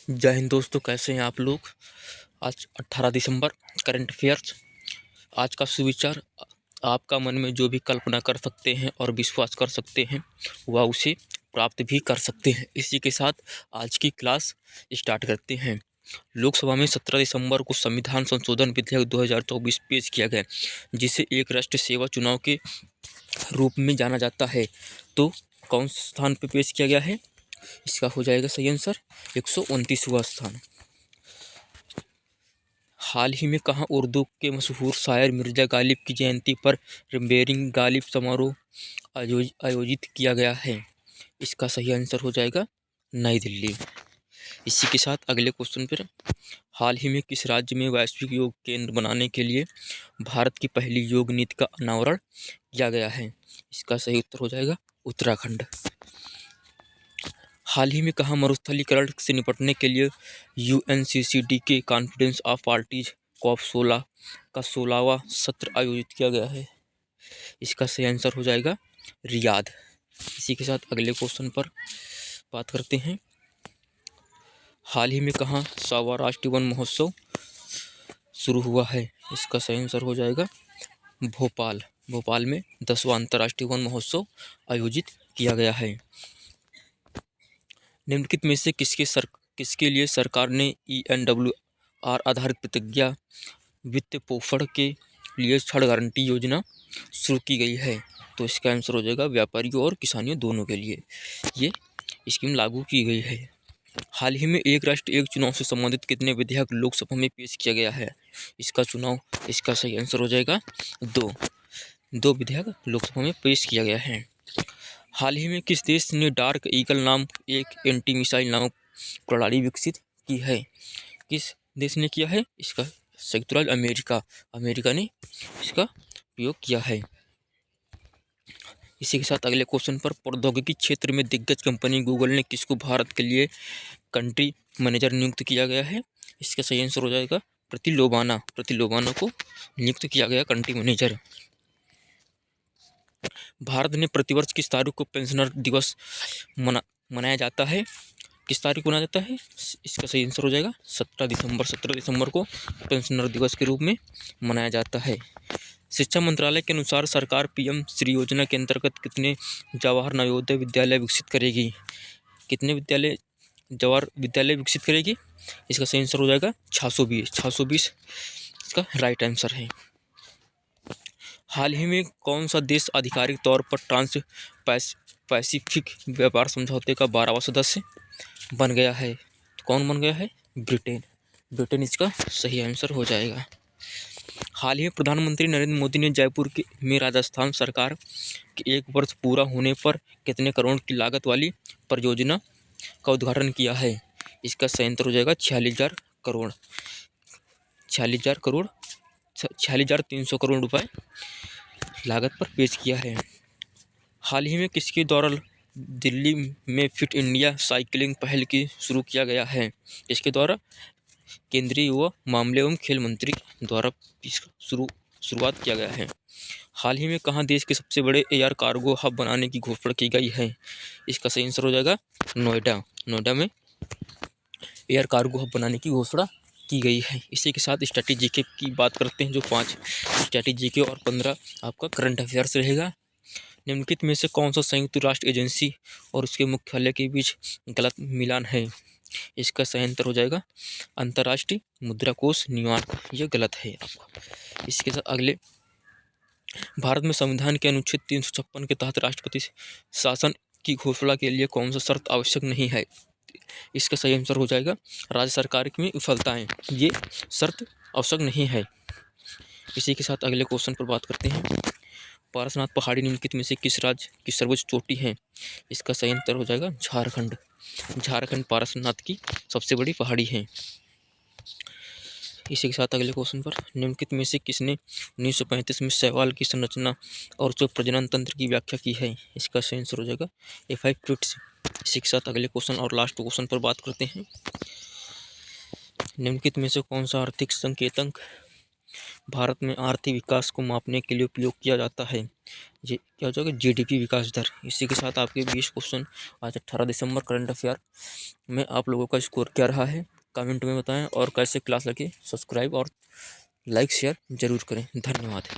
जय हिंद दोस्तों, कैसे हैं आप लोग। आज 18 दिसंबर, करंट अफेयर्स। आज का सुविचार: आपका मन में जो भी कल्पना कर सकते हैं और विश्वास कर सकते हैं वह उसे प्राप्त भी कर सकते हैं। इसी के साथ आज की क्लास स्टार्ट करते हैं। लोकसभा में 17 दिसंबर को संविधान संशोधन विधेयक 2024 पेश किया गया, जिसे एक राष्ट्र सेवा चुनाव के रूप में जाना जाता है। तो कौन से स्थान पर पेश किया गया है? इसका हो जाएगा सही आंसर 129वां स्थान। हाल ही में कहाँ उर्दू के मशहूर शायर मिर्ज़ा गालिब की जयंती पर बेरिंग गालिब समारोह आयोजित किया गया है? इसका सही आंसर हो जाएगा नई दिल्ली। इसी के साथ अगले क्वेश्चन पर, हाल ही में किस राज्य में वैश्विक योग केंद्र बनाने के लिए भारत की पहली योग नीति का अनावरण किया गया है? इसका सही उत्तर हो जाएगा उत्तराखंड। हाल ही में कहाँ मरुस्थलीकरण से निपटने के लिए UNCCD के कॉन्फ्रेंस ऑफ पार्टीज COP16 का 16वां सत्र आयोजित किया गया है? इसका सही आंसर हो जाएगा रियाद। इसी के साथ अगले क्वेश्चन पर बात करते हैं। हाल ही में कहाँ 100वां राष्ट्रीय वन महोत्सव शुरू हुआ है? इसका सही आंसर हो जाएगा भोपाल। भोपाल में 10वां अंतर्राष्ट्रीय वन महोत्सव आयोजित किया गया है। निम्नलिखित में से किसके लिए सरकार ने ENWR आधारित प्रतिज्ञा वित्त पोषण के लिए ऋण गारंटी योजना शुरू की गई है? तो इसका आंसर हो जाएगा व्यापारियों और किसानियों दोनों के लिए ये स्कीम लागू की गई है। हाल ही में एक राष्ट्र एक चुनाव से संबंधित कितने विधेयक लोकसभा में पेश किया गया है? इसका सही आंसर हो जाएगा दो विधेयक लोकसभा में पेश किया गया है। हाल ही में किस देश ने डार्क ईगल नाम एक एंटी मिसाइल नामक प्रणाली विकसित की है? किस देश ने किया है? इसका संयुक्त राज्य अमेरिका ने इसका उपयोग किया है। इसी के साथ अगले क्वेश्चन पर, प्रौद्योगिकी क्षेत्र में दिग्गज कंपनी गूगल ने किसको भारत के लिए कंट्री मैनेजर नियुक्त किया गया है? इसका सही आंसर हो जाएगा प्रतिलोबाना को नियुक्त किया गया कंट्री मैनेजर। भारत ने प्रतिवर्ष किस तारीख को पेंशनर दिवस मनाया जाता है? किस तारीख को मनाया जाता है? इसका सही आंसर हो जाएगा 17 दिसंबर को पेंशनर दिवस के रूप में मनाया जाता है। शिक्षा मंत्रालय के अनुसार सरकार PM श्री योजना के अंतर्गत कितने जवाहर नवोदय विद्यालय विकसित करेगी? कितने जवाहर विद्यालय विकसित करेगी? इसका सही आंसर हो जाएगा 620 इसका राइट आंसर है। हाल ही में कौन सा देश आधिकारिक तौर पर ट्रांस पैसिफिक व्यापार समझौते का 12वां सदस्य बन गया है? तो कौन बन गया है? ब्रिटेन इसका सही आंसर हो जाएगा। हाल ही में प्रधानमंत्री नरेंद्र मोदी ने जयपुर में राजस्थान सरकार के 1 वर्ष पूरा होने पर कितने करोड़ की लागत वाली परियोजना का उद्घाटन किया है? इसका सही आंसर हो जाएगा 46,300 करोड़ रुपए लागत पर पेश किया है। हाल ही में किसके द्वारा दिल्ली में फिट इंडिया साइकिलिंग पहल की शुरू किया गया है? इसके द्वारा केंद्रीय युवा मामले एवं खेल मंत्री द्वारा इसका शुरुआत किया गया है। हाल ही में कहाँ देश के सबसे बड़े एयर कार्गो हब बनाने की घोषणा की गई है? इसका सही आंसर हो जाएगा नोएडा में एयर कार्गो हब बनाने की घोषणा की गई है। इसी के साथ स्ट्रैटेजी की बात करते हैं, जो 5 स्ट्रैटेजी और 15 आपका करंट अफेयर्स रहेगा। निम्नलिखित में से कौन सा संयुक्त राष्ट्र एजेंसी और उसके मुख्यालय के बीच गलत मिलान है? इसका सही आंसर हो जाएगा अंतर्राष्ट्रीय मुद्रा कोष न्यूयॉर्क। ये गलत है आपका। इसके साथ अगले, भारत में संविधान के अनुच्छेद 356 के तहत राष्ट्रपति शासन की घोषणा के लिए कौन सा शर्त आवश्यक नहीं है? इसका सही आंसर हो जाएगा राज्य सरकार में विफलताएं, ये शर्त आवश्यक नहीं है। इसी के साथ अगले क्वेश्चन पर बात करते हैं। पारसनाथ पहाड़ी निम्नलिखित में से किस राज्य की सर्वोच्च चोटी है? इसका सही आंसर हो जाएगा झारखंड पारसनाथ की सबसे बड़ी पहाड़ी है। इसी के साथ अगले क्वेश्चन पर, निम्नलिखित में से किसने 1935 में शैवाल की संरचना और जो प्रजनन तंत्र की व्याख्या की है? इसका सही आंसर हो जाएगा एफाइट्स। इसी के साथ अगले क्वेश्चन और लास्ट क्वेश्चन पर बात करते हैं। निम्नलिखित में से कौन सा आर्थिक संकेतक भारत में आर्थिक विकास को मापने के लिए उपयोग किया जाता है। जी क्या हो जाएगा, जीडीपी विकास दर। इसी के साथ आपके 20 क्वेश्चन आज 18 दिसंबर करंट अफेयर में आप लोगों का स्कोर क्या रहा है कमेंट में बताएं, और कैसे क्लास लगे सब्सक्राइब और लाइक शेयर जरूर करें। धन्यवाद।